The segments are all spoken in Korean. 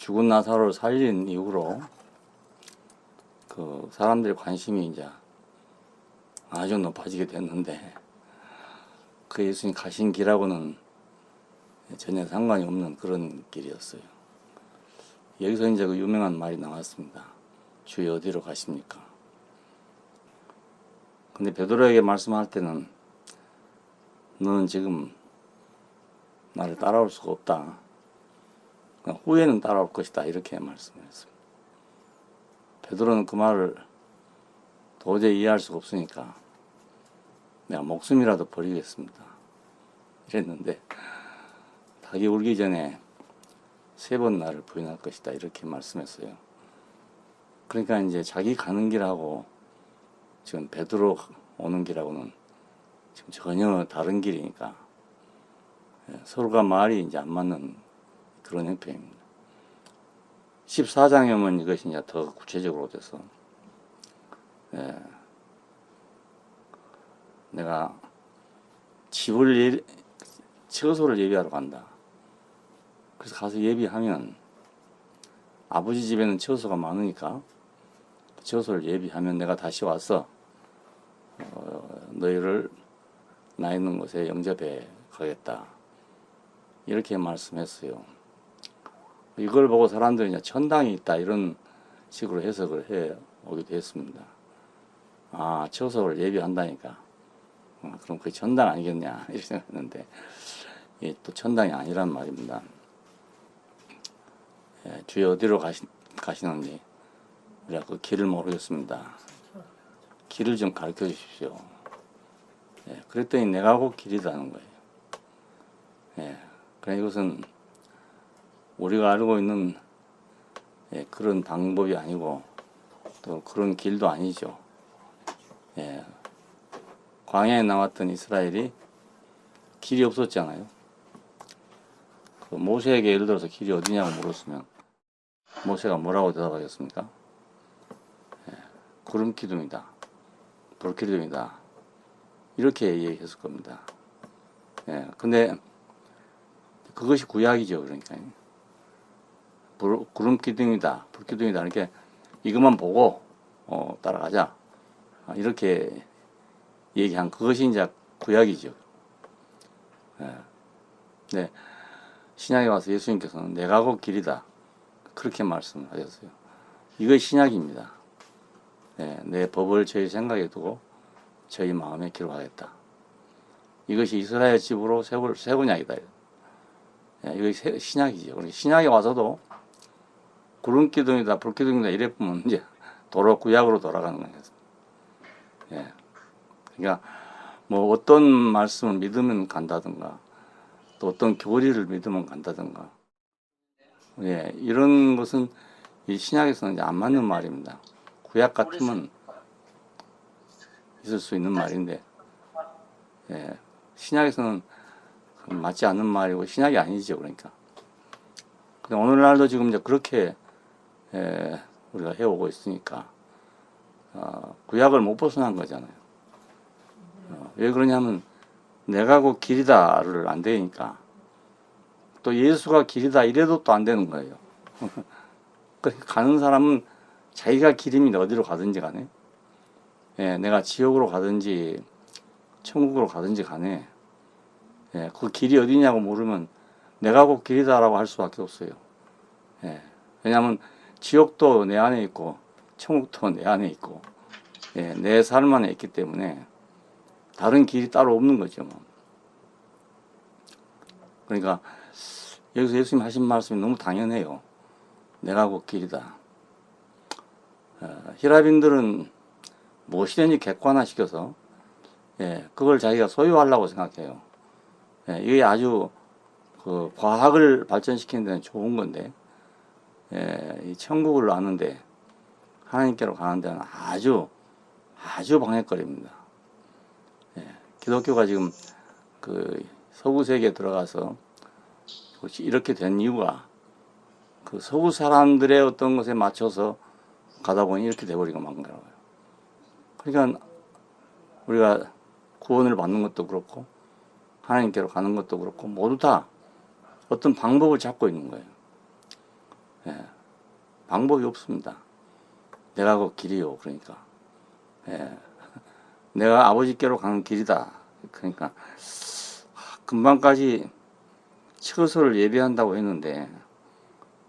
죽은 나사로를 살린 이후로 그 사람들의 관심이 이제 아주 높아지게 됐는데, 그 예수님 가신 길하고는 전혀 상관이 없는 그런 길이었어요. 여기서 이제 그 유명한 말이 나왔습니다. 주여 어디로 가십니까? 근데 베드로에게 말씀할 때는 너는 지금 나를 따라올 수가 없다. 후에는 따라올 것이다. 이렇게 말씀했습니다. 베드로는 그 말을 도저히 이해할 수가 없으니까 내가 목숨이라도 버리겠습니다. 이랬는데 닭이 울기 전에 3번 나를 부인할 것이다. 이렇게 말씀했어요. 그러니까 이제 자기 가는 길하고 지금 베드로 오는 길하고는 지금 전혀 다른 길이니까 서로가 말이 이제 안 맞는 그런 형편입니다. 14장에 오면 이것이 이제 더 구체적으로 돼서 내가 처소를 예비하러 간다. 그래서 가서 예비하면 아버지 집에는 처소가 많으니까 처소를 예비하면 내가 다시 와서 너희를 나 있는 곳에 영접해 가겠다. 이렇게 말씀했어요. 이걸 보고 사람들이 이제 천당이 있다 이런 식으로 해석을 해 오기도 했습니다. 아, 처소를 예비한다니까. 그럼 그게 천당 아니겠냐 이렇게 생각했는데 이게 또 천당이 아니란 말입니다. 주여 어디로 가시는지 우리가 그 길을 모르겠습니다. 길을 좀 가르쳐 주십시오. 그랬더니 내가 곧 길이라는 거예요. 그러니까 이것은 우리가 알고 있는 그런 방법이 아니고 또 그런 길도 아니죠. 광야에 나왔던 이스라엘이 길이 없었잖아요. 그 모세에게 예를 들어서 길이 어디냐고 물었으면 모세가 뭐라고 대답하겠습니까? 구름 기둥이다, 불 기둥이다, 이렇게 얘기했을 겁니다. 근데 그것이 구약이죠. 그러니까 구름 기둥이다, 불 기둥이다, 이렇게 이것만 보고 따라가자, 이렇게 얘기한 그것이 이제 구약이죠. 네, 신약에 와서 예수님께서는 내가 곧 길이다 그렇게 말씀하셨어요. 이것이 신약입니다. 내 법을 저희 생각에 두고 저희 마음에 기록하겠다. 이것이 이스라엘 집으로 세울 언약이다. 이것이 신약이죠. 신약에 와서도 구름 기둥이다, 불 기둥이다 이래 보면 이제 구약으로 돌아가는 거예요. 그러니까 뭐 어떤 말씀을 믿으면 간다든가 또 어떤 교리를 믿으면 간다든가 이런 것은 이 신약에서는 이제 안 맞는 말입니다. 구약 같으면 있을 수 있는 말인데 신약에서는 맞지 않는 말이고 신약이 아니죠. 그러니까 근데 오늘날도 지금 이제 그렇게 우리가 해오고 있으니까 구약을 못 벗어난 거잖아요. 왜 그러냐면 내가 곧 길이다를 안 되니까, 또 예수가 길이다 이래도 또 안 되는 거예요. 그러니까 가는 사람은 자기가 길입니다. 어디로 가든지 간에. 내가 지옥으로 가든지 천국으로 가든지 간에 그 길이 어디냐고 물으면 내가 곧 길이다라고 할 수밖에 없어요. 왜냐하면 지옥도 내 안에 있고 천국도 내 안에 있고 내 삶 안에 있기 때문에 다른 길이 따로 없는 거죠. 뭐. 그러니까 여기서 예수님 하신 말씀이 너무 당연해요. 내가 곧 길이다. 히라빈들은 무엇이든지 객관화시켜서 그걸 자기가 소유하려고 생각해요. 이게 아주 그 과학을 발전시키는 데는 좋은 건데 이 천국을 아는데 하나님께로 가는 데는 아주 방해거리입니다. 기독교가 지금 그 서구 세계에 들어가서 이렇게 된 이유가 그 서구 사람들의 어떤 것에 맞춰서 가다 보니 이렇게 돼버리고 만 거라고요. 그러니까 우리가 구원을 받는 것도 그렇고 하나님께로 가는 것도 그렇고 모두 다 어떤 방법을 잡고 있는 거예요. 예, 방법이 없습니다. 내가 그 길이요. 그러니까 예, 내가 아버지께로 가는 길이다. 그러니까 금방까지 처소를 예배한다고 했는데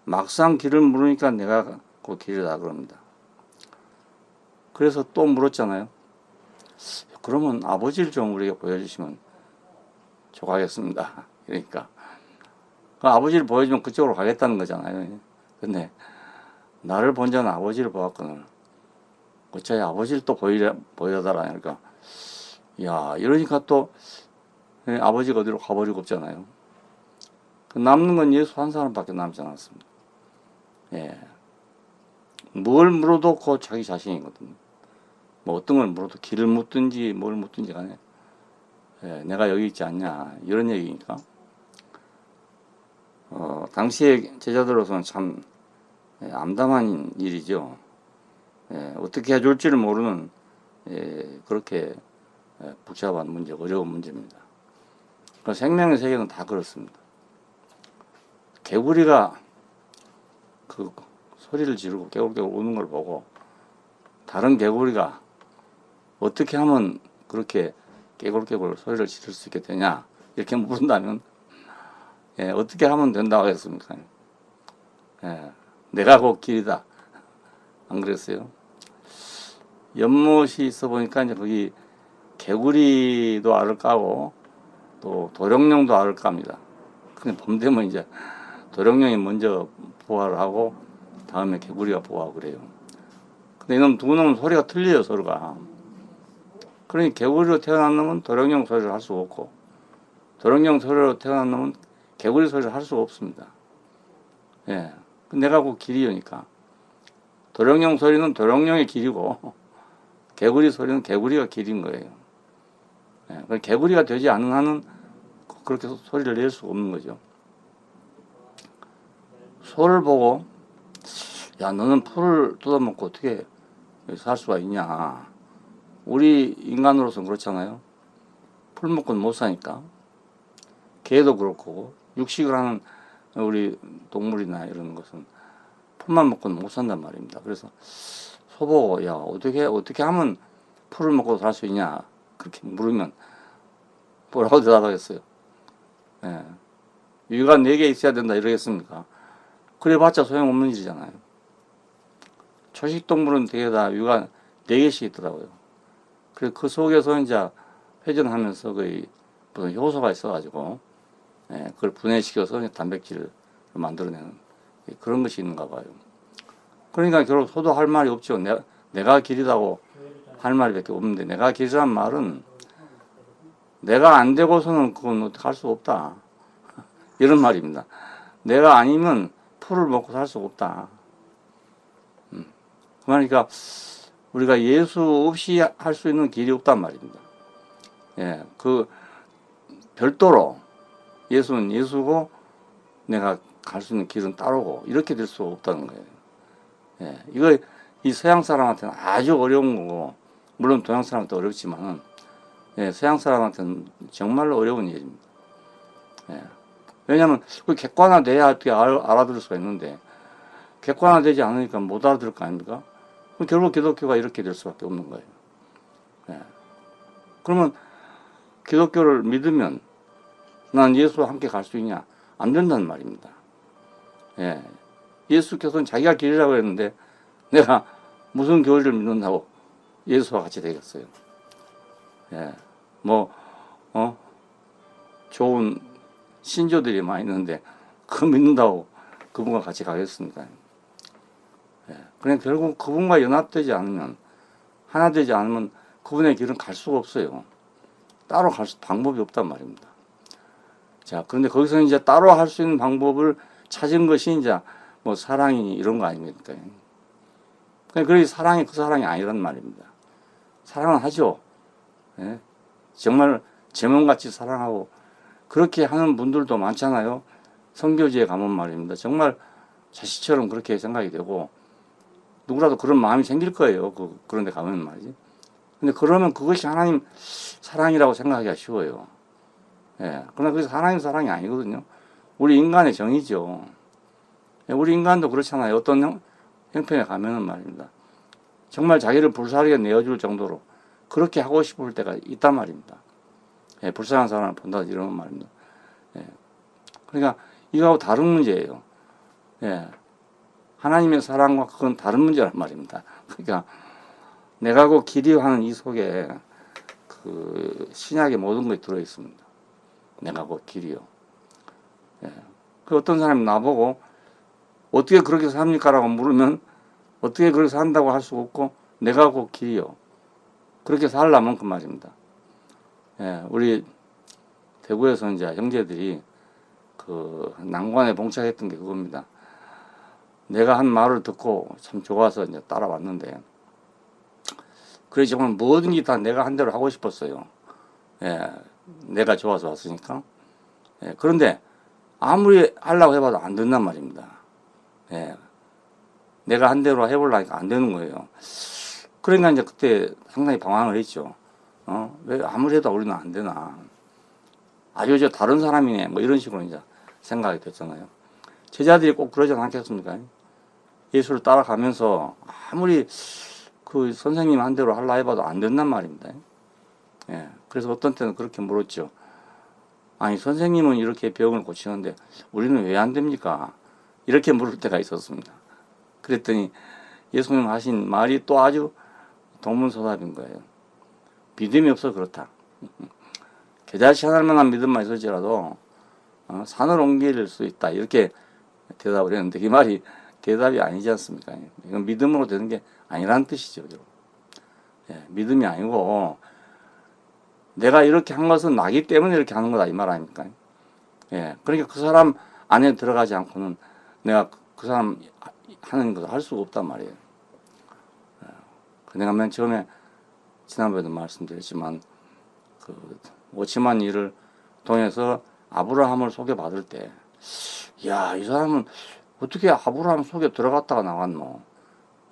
막상 길을 물으니까 내가 그 길이다 그럽니다. 그래서 또 물었잖아요. 그러면 아버지를 좀 우리에게 보여주시면 좋아하겠습니다. 그러니까 그 아버지를 보여주면 그쪽으로 가겠다는 거잖아요. 근데 나를 본 자는 아버지를 보았거늘 어차피 아버지를 또 보여달라 하니까 야 이러니까 또 아버지가 어디로 가버리고 없잖아요. 남는 건 예수 한 사람밖에 남지 않았습니다. 예. 뭘 물어도 그 자기 자신이거든요. 뭐 어떤 걸 물어도 길을 묻든지 뭘 묻든지 간에 예, 내가 여기 있지 않냐 이런 얘기니까 당시의 제자들로서는 참 암담한 일이죠. 예, 어떻게 해줄지를 모르는 그렇게 복잡한 문제, 어려운 문제입니다. 생명의 세계는 다 그렇습니다. 개구리가 그 소리를 지르고 깨굴깨굴 우는 걸 보고 다른 개구리가 어떻게 하면 그렇게 깨굴깨굴 소리를 지를 수 있게 되냐 이렇게 물은다면 예, 어떻게 하면 된다고 하겠습니까? 예, 내가 그 길이다. 안 그랬어요? 연못이 있어 보니까 이제 거기 개구리도 알을 까고 또 도룡령도 알을 깝니다. 근데 봄 되면 이제 도룡령이 먼저 부화를 하고 다음에 개구리가 부화하고 그래요. 근데 이놈 두 놈은 소리가 틀려요, 서로가. 그러니 개구리로 태어난 놈은 도룡령 소리를 할 수가 없고 도룡령 소리로 태어난 놈은 개구리 소리를 할 수가 없습니다. 예. 내가 그 길이니까. 도룡령 소리는 도룡령의 길이고 개구리 소리는 개구리가 길인 거예요. 예. 개구리가 되지 않는 한은 그렇게 소리를 낼 수가 없는 거죠. 소를 보고 야 너는 풀을 뜯어먹고 어떻게 살 수가 있냐. 우리 인간으로서는 그렇잖아요. 풀 먹고는 못 사니까. 개도 그렇고 육식을 하는 우리 동물이나 이런 것은 풀만 먹고는 못 산단 말입니다. 그래서 소 보고 야 어떻게 하면 풀을 먹고 살 수 있냐 그렇게 물으면 뭐라고 대답하겠어요. 예. 유가 4개 있어야 된다 이러겠습니까? 그래봤자 소용없는 일이잖아요. 초식동물은 되게 다 유가 4개씩 있더라고요. 그래서 그 속에서 이제 회전하면서 거의 무슨 효소가 있어가지고 예, 그걸 분해시켜서 단백질을 만들어내는 그런 것이 있는가 봐요. 그러니까 결국 소도 할 말이 없죠. 내가 길이라고 할 말밖에 없는데 내가 길이란 말은 내가 안 되고서는 그건 할 수 없다. 이런 말입니다. 내가 아니면 풀을 먹고 살 수 없다. 그러니까 우리가 예수 없이 할 수 있는 길이 없단 말입니다. 예, 그 별도로 예수는 예수고 내가 갈 수 있는 길은 따로고 이렇게 될 수 없다는 거예요. 예, 이거 이 서양 사람한테는 아주 어려운 거고 물론 동양 사람한테 어렵지만은 예, 서양 사람한테는 정말로 어려운 일입니다. 예, 왜냐하면 그 객관화돼야 어떻게 알아들을 수가 있는데 객관화되지 않으니까 못 알아들을 거 아닙니까? 결국 기독교가 이렇게 될 수밖에 없는 거예요. 예. 그러면 기독교를 믿으면 난 예수와 함께 갈 수 있냐? 안 된다는 말입니다. 예. 예수께서는 자기가 길이라고 했는데 내가 무슨 교리를 믿는다고 예수와 같이 되겠어요. 예. 좋은 신조들이 많이 있는데 그거 믿는다고 그분과 같이 가겠습니까? 예. 그냥 결국 그분과 연합되지 않으면 하나 되지 않으면 그분의 길은 갈 수가 없어요. 따로 갈 방법이 없단 말입니다. 자, 그런데 거기서 이제 따로 할 수 있는 방법을 찾은 것이 이제 뭐 사랑이 이런 거 아닙니까? 그러니 사랑이 그 사랑이 아니란 말입니다. 사랑은 하죠. 예? 정말 제 몸같이 사랑하고 그렇게 하는 분들도 많잖아요. 선교지에 가면 말입니다. 정말 자식처럼 그렇게 생각이 되고 누구라도 그런 마음이 생길 거예요. 그런 데 가면 말이지. 근데 그러면 그것이 하나님 사랑이라고 생각하기가 쉬워요. 예. 그러나 그것이 하나님 사랑이 아니거든요. 우리 인간의 정의죠. 우리 인간도 그렇잖아요. 어떤 형편에 가면은 말입니다. 정말 자기를 불사르게 내어줄 정도로 그렇게 하고 싶을 때가 있단 말입니다. 예, 불쌍한 사람을 본다 이런 말입니다. 예, 그러니까 이거하고 다른 문제예요. 예, 하나님의 사랑과 그건 다른 문제란 말입니다. 그러니까 내가 곧 길이요 하는 이 속에 그 신약의 모든 것이 들어 있습니다. 내가 곧 길이요. 예, 그 어떤 사람이 나보고 어떻게 그렇게 삽니까라고 물으면 어떻게 그렇게 산다고 할 수 없고 내가 곧 길이요. 그렇게 살려면 그 말입니다. 예, 우리 대구에서 이제 형제들이 그 난관에 봉착했던 게 그겁니다. 내가 한 말을 듣고 참 좋아서 이제 따라왔는데, 그래 정말 뭐든지 다 내가 한 대로 하고 싶었어요. 예, 내가 좋아서 왔으니까. 예, 그런데 아무리 하려고 해봐도 안 된단 말입니다. 예, 내가 한 대로 해보려니까 안 되는 거예요. 그러니까 이제 그때 상당히 방황을 했죠. 왜 아무리 해도 우리는 안 되나. 아주 저 다른 사람이네. 뭐 이런 식으로 이제 생각이 됐잖아요. 제자들이 꼭 그러지 않겠습니까? 예수를 따라가면서 아무리 그 선생님 한 대로 하려 해봐도 안 된단 말입니다. 예. 그래서 어떤 때는 그렇게 물었죠. 아니, 선생님은 이렇게 병을 고치는데 우리는 왜 안 됩니까? 이렇게 물을 때가 있었습니다. 그랬더니 예수님 하신 말이 또 아주 동문서답인 거예요. 믿음이 없어 그렇다. 겨자씨 하나만한 믿음만 있을지라도 산을 옮길 수 있다. 이렇게 대답을 했는데 이 말이 대답이 아니지 않습니까? 이건 믿음으로 되는 게 아니라는 뜻이죠. 예, 믿음이 아니고 내가 이렇게 한 것은 나기 때문에 이렇게 하는 거다 이 말 아닙니까? 예, 그러니까 그 사람 안에 들어가지 않고는 내가 그 사람 하는 것을 할 수가 없단 말이에요. 내가 맨 처음에 지난번에도 말씀드렸지만 그 오치만 일을 통해서 아브라함을 소개받을 때, 야, 이 사람은 어떻게 아브라함 속에 들어갔다가 나왔노?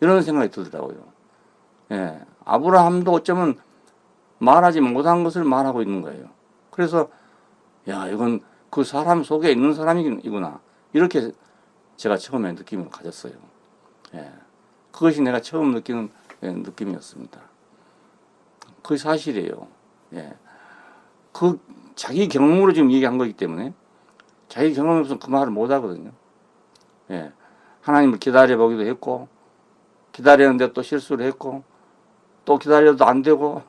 이런 생각이 들더라고요. 예, 아브라함도 어쩌면 말하지 못한 것을 말하고 있는 거예요. 그래서 야, 이건 그 사람 속에 있는 사람이구나. 이렇게 제가 처음에 느낌을 가졌어요. 예, 그것이 내가 처음 느끼는 느낌이었습니다. 그게 사실이에요. 예, 그 자기 경험으로 지금 얘기한 거기 때문에 자기 경험이 없으면 그 말을 못 하거든요. 예, 하나님을 기다려보기도 했고, 기다리는데 또 실수를 했고, 또 기다려도 안 되고,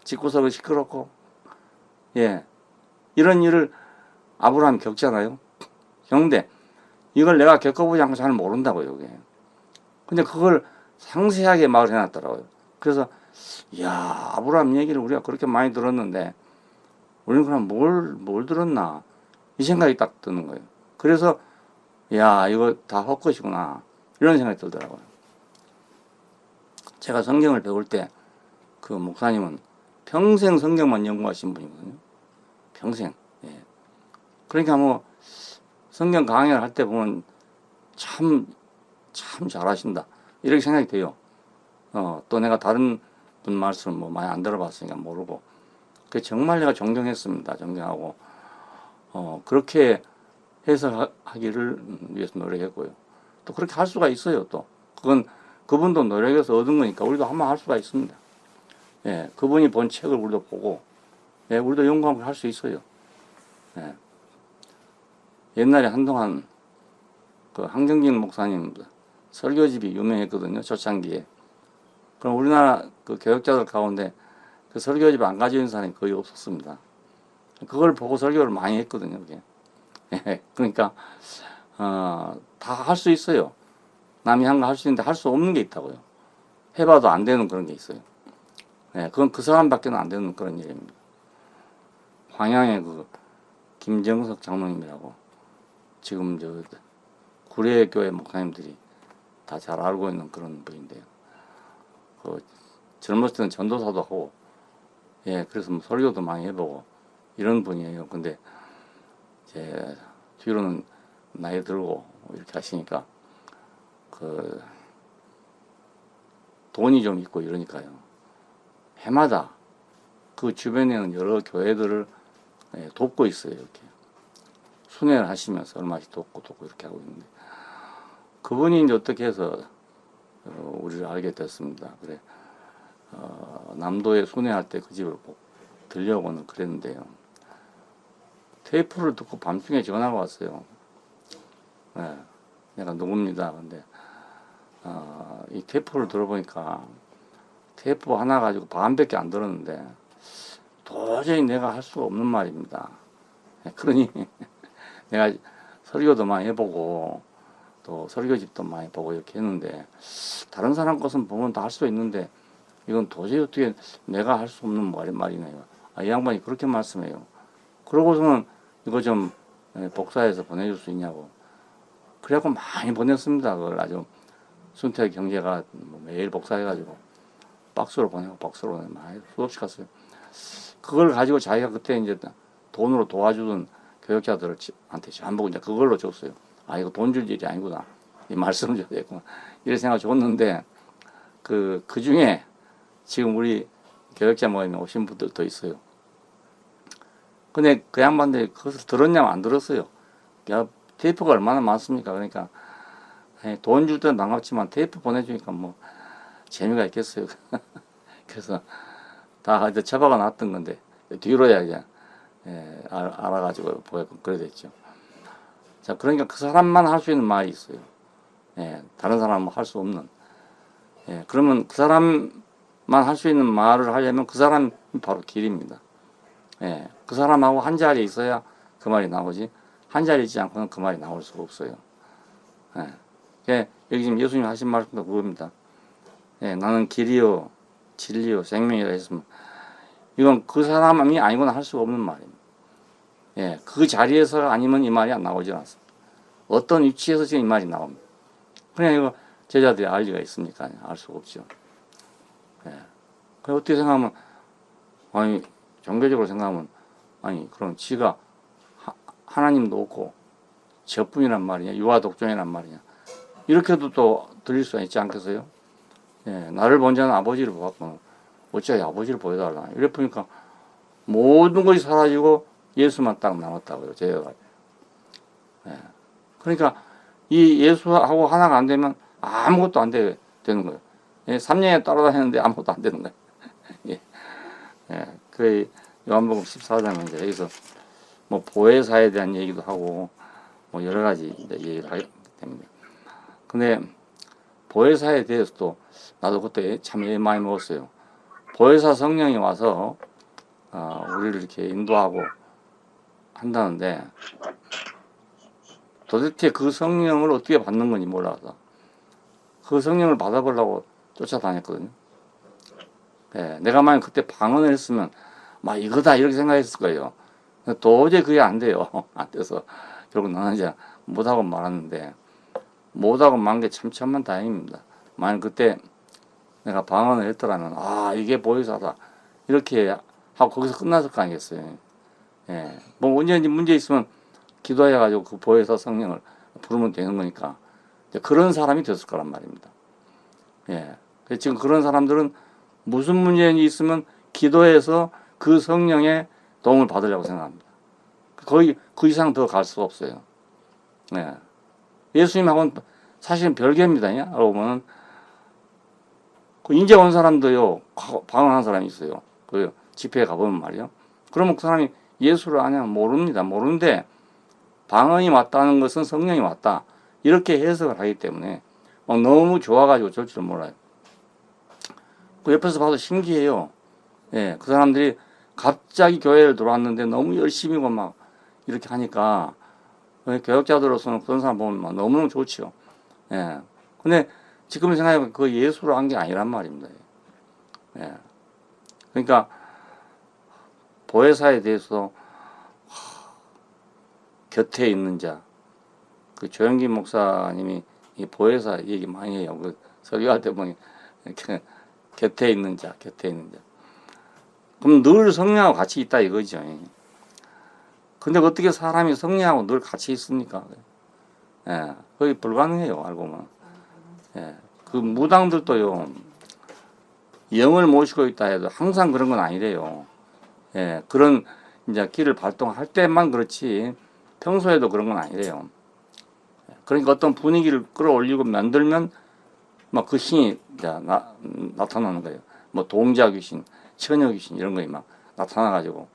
집구석은 시끄럽고, 예, 이런 일을 아브라함이 겪잖아요. 겪는데 이걸 내가 겪어보지 않고 잘 모른다고요, 이게. 근데 그걸 상세하게 말을 해놨더라고요. 그래서, 이야, 아브라함 얘기를 우리가 그렇게 많이 들었는데, 우리는 그럼 뭘 들었나? 이 생각이 딱 드는 거예요. 그래서, 야, 이거 다 헛것이구나. 이런 생각이 들더라고요. 제가 성경을 배울 때, 그 목사님은 평생 성경만 연구하신 분이거든요. 평생. 예. 그러니까 뭐, 성경 강의를 할 때 보면 참 잘하신다. 이렇게 생각이 돼요. 또 내가 다른 분 말씀을 뭐 많이 안 들어봤으니까 모르고. 그 정말 내가 존경했습니다. 존경하고. 그렇게 해석하기를 위해서 노력했고요. 또 그렇게 할 수가 있어요, 또. 그건 그분도 노력해서 얻은 거니까 우리도 한번 할 수가 있습니다. 예, 그분이 본 책을 우리도 보고, 예, 우리도 연구하고 할 수 있어요. 예. 옛날에 한동안 그 한경진 목사님 설교집이 유명했거든요, 초창기에. 그럼 우리나라 그 교역자들 가운데 그 설교집 안 가지고 있는 사람이 거의 없었습니다. 그걸 보고 설교를 많이 했거든요, 그게. 예, 그러니까, 다 할 수 있어요. 남이 한 거 할 수 있는데 할 수 없는 게 있다고요. 해봐도 안 되는 그런 게 있어요. 예, 그건 그 사람밖에는 안 되는 그런 일입니다. 황양의 그 김정석 장로님이라고 지금 저 구례교회 목사님들이 다 잘 알고 있는 그런 분인데요. 그 젊었을 때는 전도사도 하고, 예, 그래서 뭐 설교도 많이 해보고 이런 분이에요. 근데 이제 뒤로는 나이 들고 이렇게 하시니까 그 돈이 좀 있고 이러니까요. 해마다 그 주변에는 여러 교회들을 돕고 있어요. 이렇게 순회를 하시면서 얼마씩 돕고 이렇게 하고 있는데, 그분이 이제 어떻게 해서 우리를 알게 됐습니다. 그래, 남도에 순회할 때 그 집을 꼭 들려오고는 그랬는데요. 테이프를 듣고 밤중에 전화가 왔어요. 네, 내가 누굽니다. 근데 이 테이프를 들어보니까 테이프 하나 가지고 반밖에 안 들었는데 도저히 내가 할 수가 없는 말입니다. 그러니 내가 설교도 많이 해보고 또 설교집도 많이 보고 이렇게 했는데 다른 사람 것은 보면 다 할 수 있는데 이건 도저히 어떻게 내가 할 수 없는 말이네요. 이 양반이 그렇게 말씀해요. 그러고서는 이거 좀 복사해서 보내줄 수 있냐고. 그래갖고 많이 보냈습니다. 그걸 아주 순택 경제가 매일 복사해가지고 박스로 보내고 박스로 보내고 많이 수없이 갔어요. 그걸 가지고 자기가 그때 이제 돈으로 도와주던 교역자들한테 전부 이제 그걸로 줬어요. 이거 돈 줄 일이 아니구나. 이 말씀을 줘야 되겠구나. 이런 생각 줬는데, 그 중에 지금 우리 교역자 모임에 오신 분들 더 있어요. 근데 그 양반들이 그것을 들었냐면 안 들었어요. 야, 테이프가 얼마나 많습니까? 그러니까, 돈 줄 때는 반갑지만 테이프 보내주니까 뭐, 재미가 있겠어요. 그래서 다 이제 처박아 놨던 건데, 뒤로야 이제, 알아가지고 보였고, 그래 됐죠. 자, 그러니까 그 사람만 할 수 있는 말이 있어요. 다른 사람은 할 수 없는. 그러면 그 사람만 할 수 있는 말을 하려면 그 사람이 바로 길입니다. 그 사람하고 한 자리에 있어야 그 말이 나오지. 한 자리에 있지 않고는 그 말이 나올 수가 없어요. 여기 지금 예수님 하신 말씀도 그겁니다. 나는 길이요, 진리요, 생명이라 했으면 이건 그 사람이 아니고는 할 수가 없는 말입니다. 그 자리에서 아니면 이 말이 안 나오지 않습니다. 어떤 위치에서 지금 이 말이 나옵니다. 그냥 이거 제자들이 알 리가 있습니까? 알 수가 없죠. 그 어떻게 생각하면, 종교적으로 생각하면, 그럼 지가 하나님도 없고, 저뿐이란 말이냐, 유아독존이란 말이냐. 이렇게도 또 들릴 수가 있지 않겠어요? 나를 본 자는 아버지를 보았고, 어찌하여 아버지를 보여달라. 이래 보니까 모든 것이 사라지고 예수만 딱 남았다고요, 제가. 그러니까 이 예수하고 하나가 안 되면 아무것도 안 되는 거예요. 3년에 따라다니는데 아무것도 안 되는 거예요. 그 요한복음 14장은 이제 여기서 뭐 보혜사에 대한 얘기도 하고 뭐 여러 가지 얘기를 하게 됩니다. 근데 보혜사에 대해서도 나도 그때 참 많이 먹었어요. 보혜사 성령이 와서 우리를 이렇게 인도하고 한다는데 도대체 그 성령을 어떻게 받는 건지 몰라서 그 성령을 받아보려고 쫓아다녔거든요. 내가 만약 그때 방언을 했으면 막 이거다 이렇게 생각했을 거예요. 도저히 그게 안 돼요. 안 돼서 결국 나는 이제 못하고 말았는데 못하고 만 게 참 천만다행입니다. 만약 그때 내가 방언을 했더라면 이게 보혜사다 이렇게 하고 거기서 끝났을 거 아니겠어요. 뭐 언제든지 문제 있으면 기도해가지고 그 보혜사 성령을 부르면 되는 거니까 그런 사람이 됐을 거란 말입니다. 지금 그런 사람들은 무슨 문제인지 있으면 기도해서 그 성령의 도움을 받으려고 생각합니다. 거의 그 이상 더 갈 수 없어요. 예수님하고는 사실은 별개입니다. 알고 보면 그 인제 온 사람도요 방언한 사람이 있어요. 그 집회에 가보면 말이요. 그러면 그 사람이 예수를 아냐 모릅니다. 모르는데 방언이 왔다는 것은 성령이 왔다 이렇게 해석을 하기 때문에 너무 좋아가지고 줄 줄 몰라요. 그 옆에서 봐도 신기해요. 그 사람들이 갑자기 교회를 들어왔는데 너무 열심히고 막 이렇게 하니까 교역자들로서는 그런 사람 보면 너무너무 좋죠. 근데 지금 생각해보면 그 예수를 한 게 아니란 말입니다. 그러니까 보혜사에 대해서 곁에 있는 자, 그 조영기 목사님이 이 보혜사 얘기 많이 해요. 그 설교할 때 보니 이렇게 곁에 있는 자, 곁에 있는 자. 그럼 늘 성령하고 같이 있다 이거죠. 근데 어떻게 사람이 성령하고 늘 같이 있습니까? 거의 불가능해요, 알고 보면. 그 무당들도요, 영을 모시고 있다 해도 항상 그런 건 아니래요. 그런 이제 길을 발동할 때만 그렇지 평소에도 그런 건 아니래요. 그러니까 어떤 분위기를 끌어올리고 만들면 막 그 신이 나타나는 거예요. 뭐 동자 귀신, 처녀 귀신 이런 거에 막 나타나가지고,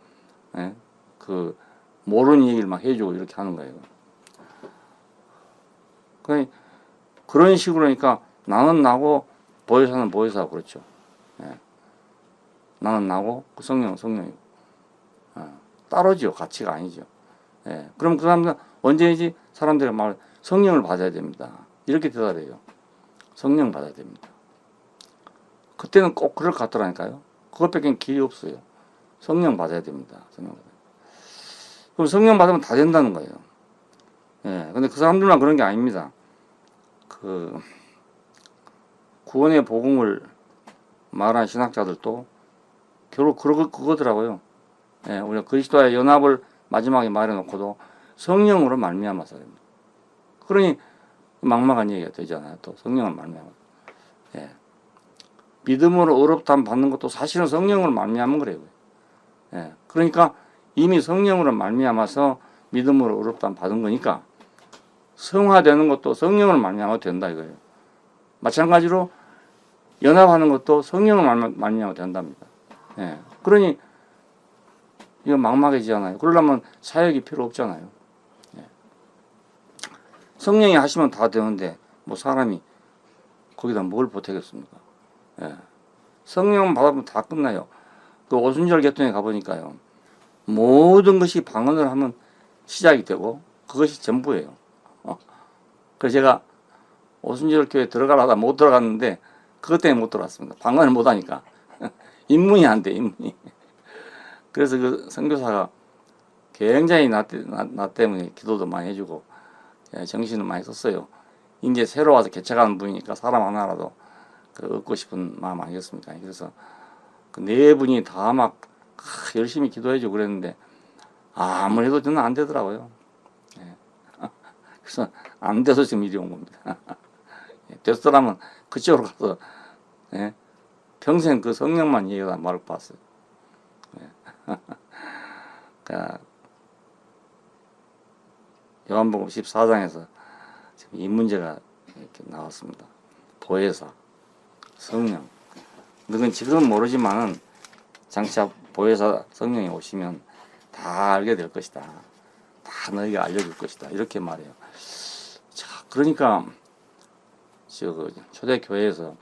예? 그 모르는 얘기를 막 해주고 이렇게 하는 거예요. 그런 식으로 하니까 나는 나고 보혜사는 보혜사고 그렇죠. 예. 나는 나고 그 성령은 성령이고, 따로죠. 가치가 아니죠. 예. 그럼 그 사람들은 언제든지 사람들의 말 성령을 받아야 됩니다. 이렇게 대답해요. 성령 받아야 됩니다. 그때는 꼭 그럴 것 같더라니까요. 그것밖에 길이 없어요. 성령 받아야 됩니다. 성령 받아야. 그럼 성령 받으면 다 된다는 거예요. 예. 근데 그 사람들만 그런 게 아닙니다. 그 구원의 복음을 말한 신학자들도 결국 그거더라고요. 예. 우리가 그리스도와의 연합을 마지막에 말해놓고도 성령으로 말미암아서 됩니다. 그러니 막막한 얘기가 되잖아요. 또 성령을 말미암아. 예. 믿음으로 의롭다함 받는 것도 사실은 성령으로 말미암은 거래요. 예. 그러니까 이미 성령으로 말미암아서 믿음으로 의롭다함 받은 거니까 성화되는 것도 성령으로 말미암아 된다 이거예요. 마찬가지로 연합하는 것도 성령으로 말미암아 된답니다. 예. 그러니 이거 막막해지잖아요. 그러려면 사역이 필요 없잖아요. 예. 성령이 하시면 다 되는데 뭐 사람이 거기다 뭘 보태겠습니까? 예. 성령 받으면 다 끝나요. 그 오순절 개통에 가보니까요. 모든 것이 방언을 하면 시작이 되고 그것이 전부예요. 그래서 제가 오순절 교회 들어가려다 못 들어갔는데 그것 때문에 못 들어갔습니다. 방언을 못 하니까. 입문이 안 돼, 입문이. 그래서 그 선교사가 굉장히 나 때문에 기도도 많이 해주고 정신을 많이 썼어요. 이제 새로 와서 개척하는 분이니까 사람 하나라도 얻고 싶은 마음 아니겠습니까? 그래서 그 네 분이 다 막 열심히 기도해주고 그랬는데 아무래도 저는 안 되더라고요. 예. 그래서 안 돼서 지금 이리 온 겁니다. 됐더라면 그쪽으로 가서 예. 평생 그 성령만 얘기하다 말을 봤어요. 예. 그러니까 요한복음 14장에서 지금 이 문제가 이렇게 나왔습니다. 보혜사, 성령. 그건 지금은 모르지만은 장차 보혜사 성령이 오시면 다 알게 될 것이다. 다 너희가 알려줄 것이다. 이렇게 말해요. 자, 그러니까 저 초대 교회에서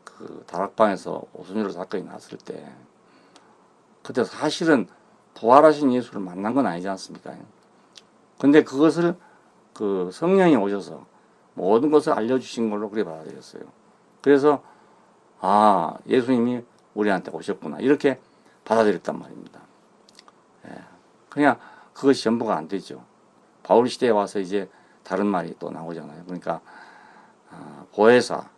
그 다락방에서 오순절 사건이 났을 때 그때 사실은 부활하신 예수를 만난 건 아니지 않습니까? 근데 그것을 그 성령이 오셔서 모든 것을 알려주신 걸로 그렇게 받아들였어요. 그래서 예수님이 우리한테 오셨구나 이렇게 받아들였단 말입니다. 예. 그냥 그것이 전부가 안 되죠. 바울 시대에 와서 이제 다른 말이 또 나오잖아요. 그러니까 보혜사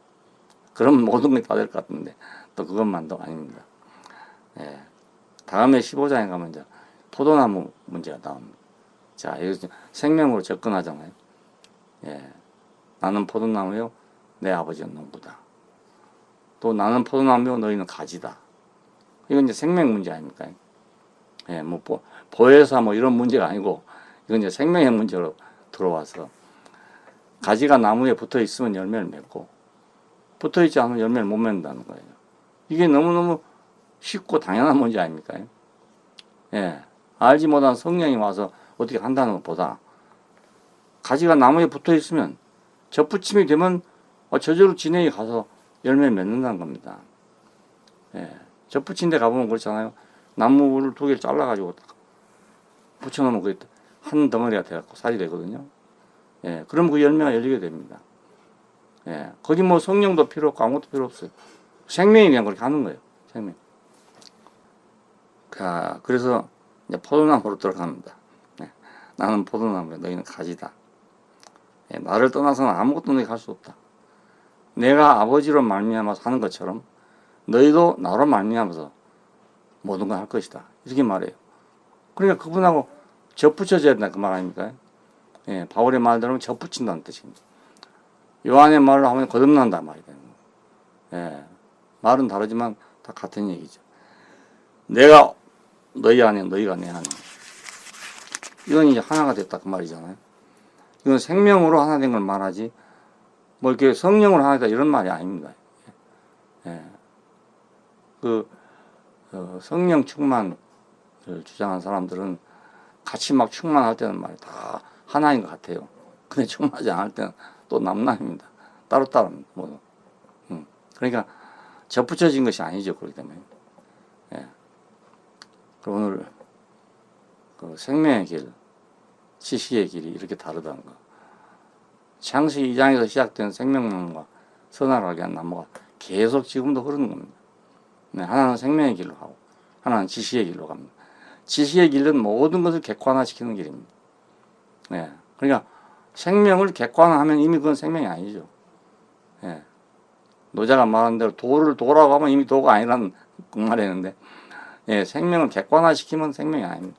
그럼 모든 게 다 될 것 같은데 또 그것만도 아닙니다. 예. 다음에 15장에 가면 이제 포도나무 문제가 나옵니다. 자, 여기서 생명으로 접근하잖아요. 예. 나는 포도나무요, 내 아버지는 농부다. 또 나는 포도나무요, 너희는 가지다. 이건 이제 생명 문제 아닙니까? 예, 뭐 보혜사 뭐 이런 문제가 아니고 이건 이제 생명의 문제로 들어와서 가지가 나무에 붙어 있으면 열매를 맺고 붙어 있지 않으면 열매를 못 맺는다는 거예요. 이게 너무너무 쉽고 당연한 문제 아닙니까? 예, 알지 못한 성령이 와서 어떻게 한다는 것보다 가지가 나무에 붙어 있으면 접붙임이 되면 저절로 진행이 가서 열매를 맺는다는 겁니다. 예, 접붙인 데 가보면 그렇잖아요. 나무를 두 개를 잘라가지고 붙여놓으면 그게 한 덩어리가 돼갖고 살이 되거든요. 예, 그럼 그 열매가 열리게 됩니다. 예, 거기 뭐 성령도 필요 없고 아무것도 필요 없어요. 생명이 그냥 그렇게 하는 거예요. 생명. 그래서 이제 포도나무로 들어갑니다. 예, 나는 포도나무야, 너희는 가지다. 예, 나를 떠나서는 아무것도 너희가 할 수 없다. 내가 아버지로 말미암아서 하는 것처럼 너희도 나로 말미암아서 모든 걸 할 것이다. 이렇게 말해요. 그러니까 그분하고 접붙여져야 된다 그 말 아닙니까? 예, 바울의 말대로 접붙인다는 뜻입니다. 요한의 말로 하면 거듭난다 말이 되는 거예요. 예, 말은 다르지만 다 같은 얘기죠. 내가 너희 안에 너희가 내 안에 이건 이제 하나가 됐다 그 말이잖아요. 이건 생명으로 하나 된 걸 말하지, 뭐 이렇게 성령으로 하나 되다 이런 말이 아닙니다. 예. 성령 충만을 주장한 사람들은 같이 막 충만할 때는 말이 다 하나인 것 같아요. 근데 충만하지 않을 때는 또 남남입니다. 따로따로입니다. 뭐. 그러니까 접붙여진 것이 아니죠. 그렇기 때문에. 예. 그럼 오늘 생명의 길, 지식의 길이 이렇게 다르다는 거. 창세기 2장에서 시작된 생명나무와 선악을 알게 한 나무가 계속 지금도 흐르는 겁니다. 네, 하나는 생명의 길로 하고 하나는 지식의 길로 갑니다. 지식의 길은 모든 것을 객관화시키는 길입니다. 네, 그러니까 생명을 객관화하면 이미 그건 생명이 아니죠. 네, 노자가 말한 대로 도를 도라고 하면 이미 도가 아니라는 그 말이었는데, 네, 생명을 객관화시키면 생명이 아닙니다.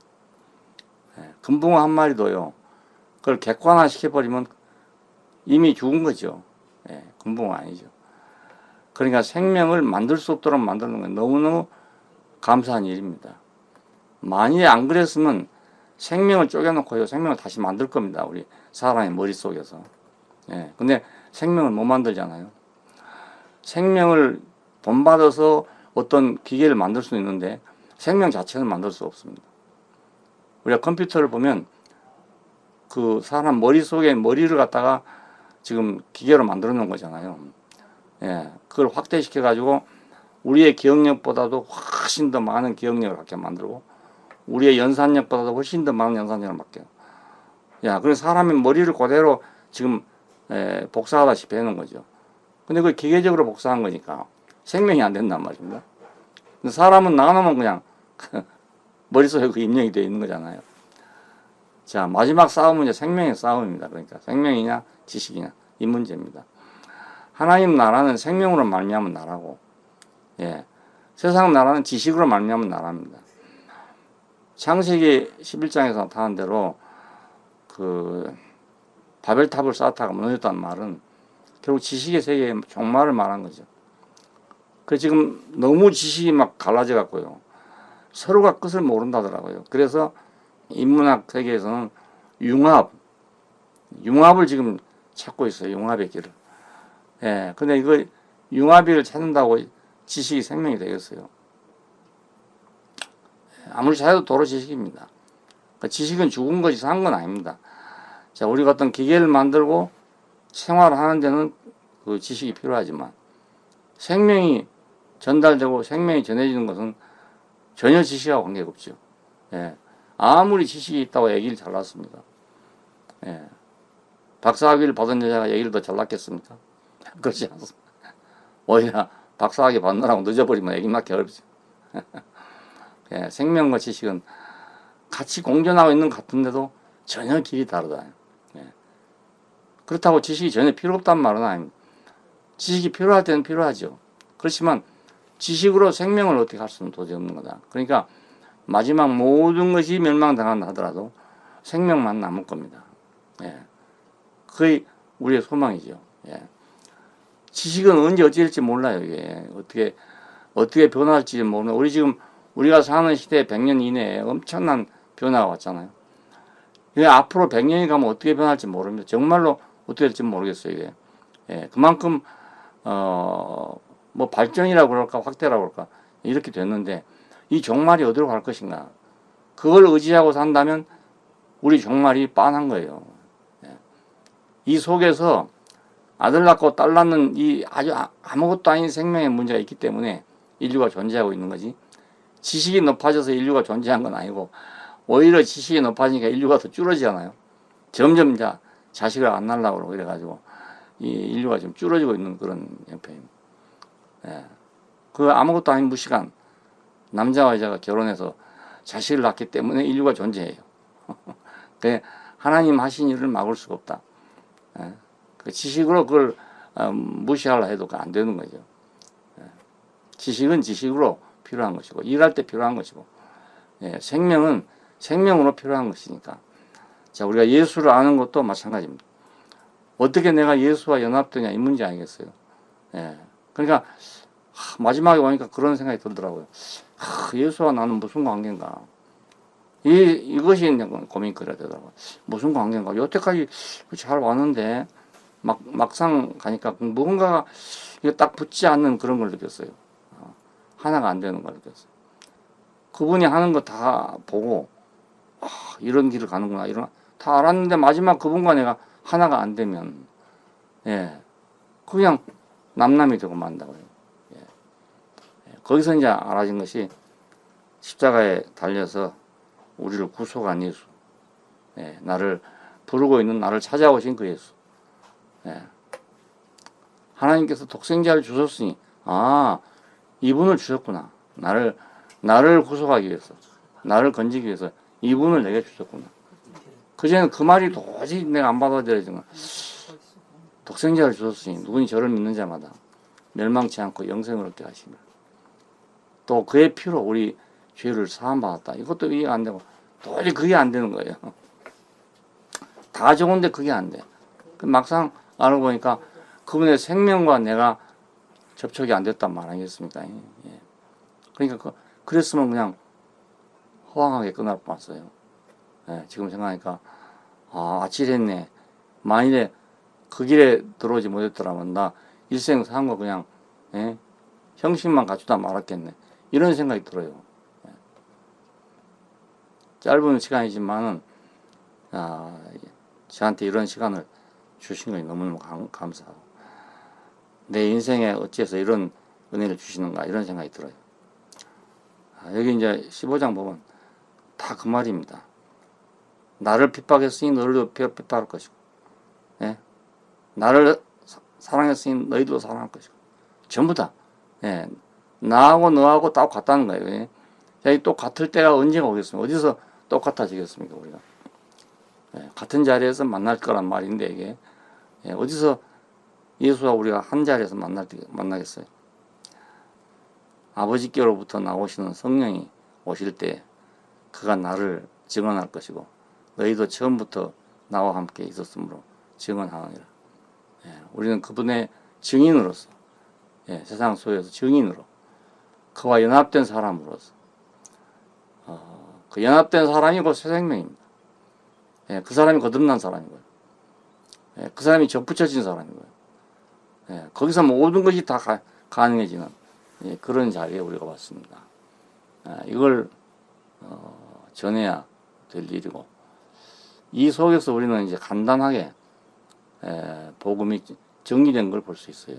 네, 금붕어 한 마리도요, 그걸 객관화시켜버리면 이미 죽은 거죠. 네, 금붕어 아니죠. 그러니까 생명을 만들 수 없도록 만드는 건 너무너무 감사한 일입니다. 만약에 안 그랬으면 생명을 쪼개놓고요, 생명을 다시 만들 겁니다. 우리 사람의 머릿속에서. 예. 근데 생명을 못 만들잖아요. 생명을 본받아서 어떤 기계를 만들 수 있는데 생명 자체는 만들 수 없습니다. 우리가 컴퓨터를 보면 그 사람 머릿속에 머리를 갖다가 지금 기계로 만들어 놓은 거잖아요. 예. 그걸 확대시켜가지고 우리의 기억력보다도 훨씬 더 많은 기억력을 갖게 만들고 우리의 연산력보다도 훨씬 더 많은 연산력을 맡겨요. 야, 그래서 사람의 머리를 그대로 지금 복사하다시피 해놓은 거죠. 근데 그걸 기계적으로 복사한 거니까 생명이 안 된단 말입니다. 근데 사람은 나눠면 그냥 머릿속에 그 입력이 되어 있는 거잖아요. 자, 마지막 싸움은 이제 생명의 싸움입니다. 그러니까 생명이냐 지식이냐 이 문제입니다. 하나님 나라는 생명으로 말미암은 나라고, 예, 세상 나라는 지식으로 말미암은 나라입니다. 창세기 11장에서 나타난 대로 그 바벨탑을 쌓다가 무너졌다는 말은 결국 지식의 세계의 종말을 말한 거죠. 그래서 지금 너무 지식이 막 갈라져 갖고요, 서로가 끝을 모른다더라고요. 그래서 인문학 세계에서는 융합을 지금 찾고 있어요. 융합의 길을. 예, 근데 이거 융합을 찾는다고 지식이 생명이 되겠어요? 아무리 찾아도 도로 지식입니다. 그러니까 지식은 죽은 것이 산 건 아닙니다. 자, 우리가 어떤 기계를 만들고 생활하는 데는 그 지식이 필요하지만 생명이 전달되고 생명이 전해지는 것은 전혀 지식하고 관계가 없죠. 예, 아무리 지식이 있다고 얘기를 잘났습니다. 예, 박사학위를 받은 여자가 얘기를 더 잘났겠습니까? 그렇지 않습니다. 오히려 박사학위 받느라고 늦어버리면 얘기 낳기 어렵죠. 예, 생명과 지식은 같이 공존하고 있는 것 같은데도 전혀 길이 다르다. 예. 그렇다고 지식이 전혀 필요 없다는 말은 아닙니다. 지식이 필요할 때는 필요하죠. 그렇지만 지식으로 생명을 어떻게 할 수는 도저히 없는 거다. 그러니까 마지막 모든 것이 멸망당한다 하더라도 생명만 남을 겁니다. 예. 그게 우리의 소망이죠. 예. 지식은 언제 어찌될지 몰라요. 이게 어떻게 변할지 모르는. 우리가 사는 시대에 100년 이내에 엄청난 변화가 왔잖아요. 이게 앞으로 100년이 가면 어떻게 변할지 모릅니다. 정말로 어떻게 될지 모르겠어요. 이게. 예, 그만큼 뭐 발전이라고 그럴까 확대라고 그럴까 이렇게 됐는데 이 종말이 어디로 갈 것인가, 그걸 의지하고 산다면 우리 종말이 빤한 거예요. 예. 이 속에서 아들 낳고 딸 낳는 이 아주 아무것도 아닌 생명의 문제가 있기 때문에 인류가 존재하고 있는 거지, 지식이 높아져서 인류가 존재한 건 아니고 오히려 지식이 높아지니까 인류가 더 줄어지잖아요. 점점 이제 자식을 안 낳으려고 그러고 이래가지고 이 인류가 좀 줄어지고 있는 그런 형편입니다. 예. 그 아무것도 아닌 무시간 남자와 여자가 결혼해서 자식을 낳기 때문에 인류가 존재해요. 하나님 하신 일을 막을 수가 없다. 예. 그 지식으로 그걸 무시하려 해도 안 되는 거죠. 예. 지식은 지식으로 필요한 것이고 일할 때 필요한 것이고, 예. 생명은 생명으로 필요한 것이니까. 자, 우리가 예수를 아는 것도 마찬가지입니다. 어떻게 내가 예수와 연합되냐 이 문제 아니겠어요? 예. 그러니까 마지막에 오니까 그런 생각이 들더라고요. 예수와 나는 무슨 관계인가? 이것이 고민이 그래야 되더라고요. 무슨 관계인가? 여태까지 잘 왔는데, 막상 가니까 뭔가가 이게 딱 붙지 않는 그런 걸 느꼈어요. 하나가 안 되는 걸 느꼈어요. 그분이 하는 거 다 보고, 이런 길을 가는구나, 다 알았는데 마지막 그분과 내가 하나가 안 되면, 예, 그냥 남남이 되고 만다고요. 예. 거기서 이제 알아진 것이 십자가에 달려서 우리를 구속한 예수, 예, 나를 부르고 있는 나를 찾아오신 그 예수. 예. 하나님께서 독생자를 주셨으니 이분을 주셨구나. 나를 구속하기 위해서, 나를 건지기 위해서 이분을 내게 주셨구나. 그전에는 그 말이 도저히 내가 안 받아들여지는 독생자를 주셨으니 누구니 저를 믿는 자마다 멸망치 않고 영생을 얻게 하시며 또 그의 피로 우리 죄를 사함받았다. 이것도 이해가 안 되고 도저히 그게 안 되는 거예요. 다 좋은데 그게 안 돼. 막상 알아보니까 그분의 생명과 내가 접촉이 안 됐단 말 아니겠습니까? 예. 그러니까 그랬으면 그냥 허황하게 끝날 뻔했어요. 예, 지금 생각하니까 아찔했네. 만일에 그 길에 들어오지 못했더라면 나 일생 산 거 그냥 형식만 갖추다 말았겠네. 이런 생각이 들어요. 예. 짧은 시간이지만은 저한테 이런 시간을 주신 것이 너무너무 감사하고 내 인생에 어찌해서 이런 은혜를 주시는가 이런 생각이 들어요. 여기 이제 15장 보면 다 그 말입니다. 나를 핍박했으니 너희도 핍박할 것이고, 예? 나를 사랑했으니 너희도 사랑할 것이고, 전부 다, 예. 나하고 너하고 딱 같다는 거예요. 예? 또 같을 때가 언제가 오겠습니까? 어디서 똑같아지겠습니까, 우리가? 예. 같은 자리에서 만날 거란 말인데, 이게, 예. 어디서 예수와 우리가 한 자리에서 만나겠어요? 아버지께로부터 나오시는 성령이 오실 때 그가 나를 증언할 것이고 너희도 처음부터 나와 함께 있었으므로 증언하느니라. 예, 우리는 그분의 증인으로서 세상 속에서 증인으로 그와 연합된 사람으로서 그 연합된 사람이 곧 새 생명입니다. 예, 그 사람이 거듭난 사람이고요. 예, 그 사람이 접붙여진 사람이고요. 예, 거기서 모든 것이 다 가능해지는 그런 자리에 우리가 왔습니다. 이걸 전해야 될 일이고 이 속에서 우리는 이제 간단하게 복음이 정리된 걸 볼 수 있어요.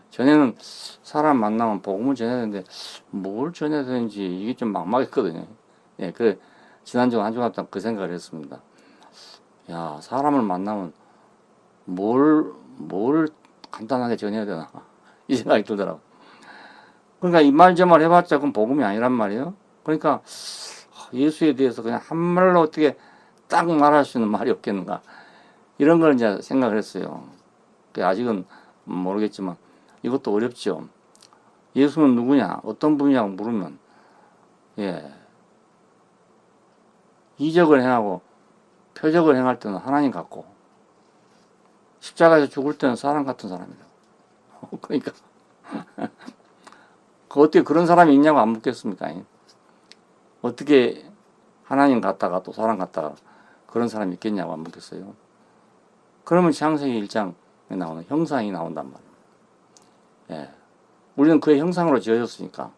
전에는 사람 만나면 복음을 전해야 되는데 뭘 전해야 되는지 이게 좀 막막했거든요. 그 지난주 한 주간 동안 그 생각을 했습니다. 야, 사람을 만나면 뭘 간단하게 전해야 되나 이 생각이 들더라고. 그러니까 이 말 저 말 해봤자 그건 복음이 아니란 말이에요. 그러니까 예수에 대해서 그냥 한 말로 어떻게 딱 말할 수 있는 말이 없겠는가 이런 걸 이제 생각을 했어요. 아직은 모르겠지만 이것도 어렵죠. 예수는 누구냐 어떤 분이냐고 물으면 이적을 행하고 표적을 행할 때는 하나님 같고 십자가에서 죽을 때는 사람 같은 사람이다. 그러니까 어떻게 그런 사람이 있냐고 안 묻겠습니까? 어떻게 하나님 같다가 또 사람 같다가 그런 사람이 있겠냐고 안 묻겠어요. 그러면 창세기 1장에 나오는 형상이 나온단 말이에요. 우리는 그의 형상으로 지어졌으니까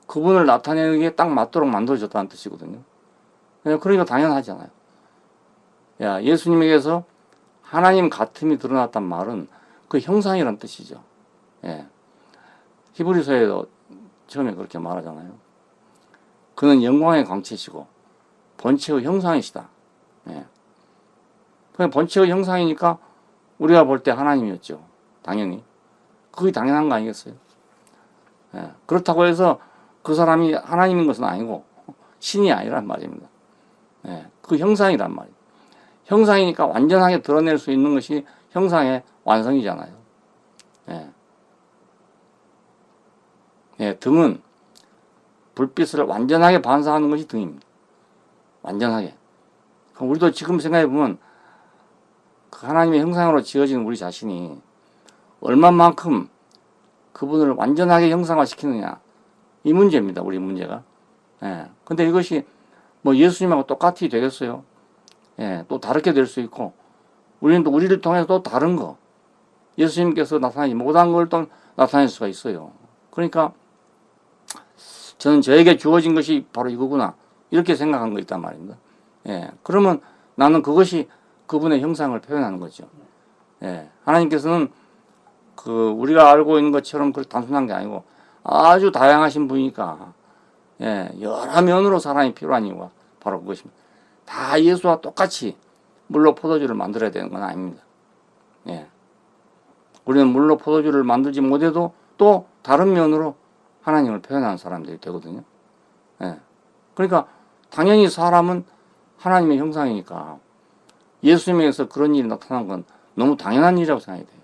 그분을 나타내는 게 딱 맞도록 만들어졌다는 뜻이거든요. 그러니까 당연하잖아요. 예수님에게서 하나님 같음이 드러났단 말은 그 형상이란 뜻이죠. 히브리서에도 처음에 그렇게 말하잖아요. 그는 영광의 광채시고 본체의 형상이시다. 그냥 본체의 형상이니까 우리가 볼 때 하나님이었죠. 당연히. 그게 당연한 거 아니겠어요? 그렇다고 해서 그 사람이 하나님인 것은 아니고 신이 아니란 말입니다. 그 형상이란 말이에요. 형상이니까 완전하게 드러낼 수 있는 것이 형상의 완성이잖아요. 등은 불빛을 완전하게 반사하는 것이 등입니다. 완전하게. 우리도 지금 생각해보면 그 하나님의 형상으로 지어진 우리 자신이 얼마만큼 그분을 완전하게 형상화시키느냐 이 문제입니다. 우리 문제가. 예. 근데 이것이 뭐 예수님하고 똑같이 되겠어요? 예. 또 다르게 될 수 있고, 우리는 또 우리를 통해서 또 다른 거, 예수님께서 나타나지 못한 걸 또 나타낼 수가 있어요. 그러니까 저는 저에게 주어진 것이 바로 이거구나, 이렇게 생각한 거 있단 말입니다. 예. 그러면 나는 그것이 그분의 형상을 표현하는 거죠. 예. 하나님께서는 그 우리가 알고 있는 것처럼 그렇게 단순한 게 아니고 아주 다양하신 분이니까, 예, 여러 면으로 사람이 필요한 이유가 바로 그것입니다. 다 예수와 똑같이 물로 포도주를 만들어야 되는 건 아닙니다. 예. 우리는 물로 포도주를 만들지 못해도 또 다른 면으로 하나님을 표현하는 사람들이 되거든요. 예. 그러니까 당연히 사람은 하나님의 형상이니까 예수님에게서 그런 일이 나타난 건 너무 당연한 일이라고 생각이 돼요.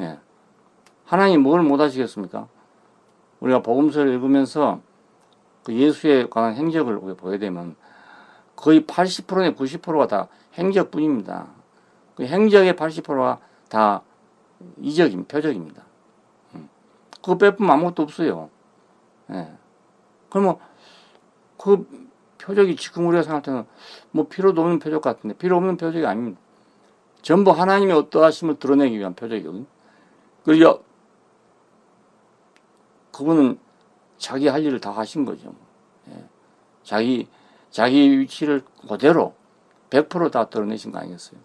예. 하나님이 뭘 못하시겠습니까? 우리가 복음서를 읽으면서 그 예수에 관한 행적을 보게 되면 거의 80%에 90%가 다 행적뿐입니다. 그 행적의 80%가 다 이적인 표적입니다. 그거 빼뿐 아무것도 없어요. 예. 그러면 그 표적이 지금 우리가 생각할 때는 뭐 필요도 없는 표적 같은데, 필요 없는 표적이 아닙니다. 전부 하나님의 어떠하심을 드러내기 위한 표적이거든요. 그리고 그분은 자기 할 일을 다 하신 거죠. 예. 자기 위치를 그대로 100%다 드러내신 거 아니겠어요?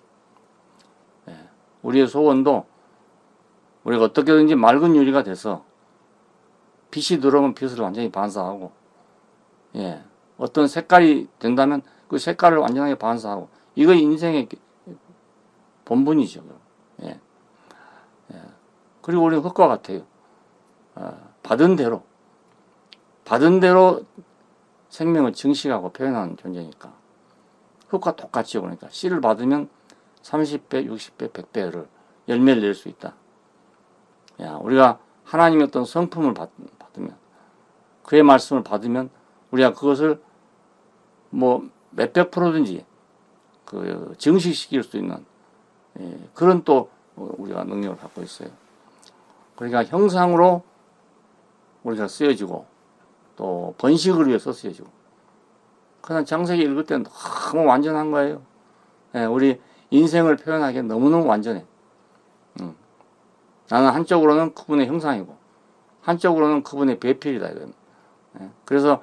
예. 우리의 소원도 우리가 어떻게든지 맑은 유리가 돼서 빛이 들어오면 빛을 완전히 반사하고, 예. 어떤 색깔이 된다면 그 색깔을 완전하게 반사하고, 이거 인생의 본분이죠. 예. 예. 그리고 우리는 흙과 같아요. 받은 대로 생명을 증식하고 표현하는 존재니까. 흙과 똑같이, 그러니까 씨를 받으면 30배, 60배, 100배를 열매를 낼 수 있다. 야, 우리가 하나님의 어떤 성품을 받으면, 그의 말씀을 받으면 우리가 그것을 뭐 몇백 프로든지 그 증식시킬 수 있는, 예, 그런 또 우리가 능력을 갖고 있어요. 그러니까 형상으로 우리가 쓰여지고 또 번식을 위해서 쓰여지고. 그냥 창세기 읽을 때는 너무 완전한 거예요. 예, 우리 인생을 표현하기에 너무너무 완전해. 나는 한쪽으로는 그분의 형상이고 한쪽으로는 그분의 배필이다. 예, 그래서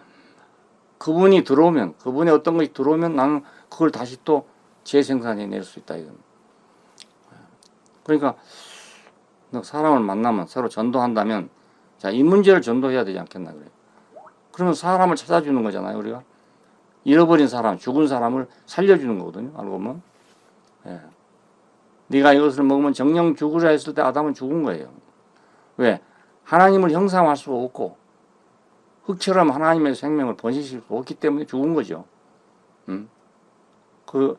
그분이 들어오면, 그분의 어떤 것이 들어오면 나는 그걸 다시 또 재생산해낼 수 있다. 이건. 그러니까 사람을 만나면, 서로 전도한다면, 자, 이 문제를 전도해야 되지 않겠나 그래요. 그러면 사람을 찾아주는 거잖아요, 우리가. 잃어버린 사람, 죽은 사람을 살려주는 거거든요, 알고 보면. 예. 네가 이것을 먹으면 정령 죽으라 했을 때 아담은 죽은 거예요. 왜? 하나님을 형상화할 수 없고 흙처럼 하나님의 생명을 번식시킬 수 없기 때문에 죽은 거죠. 그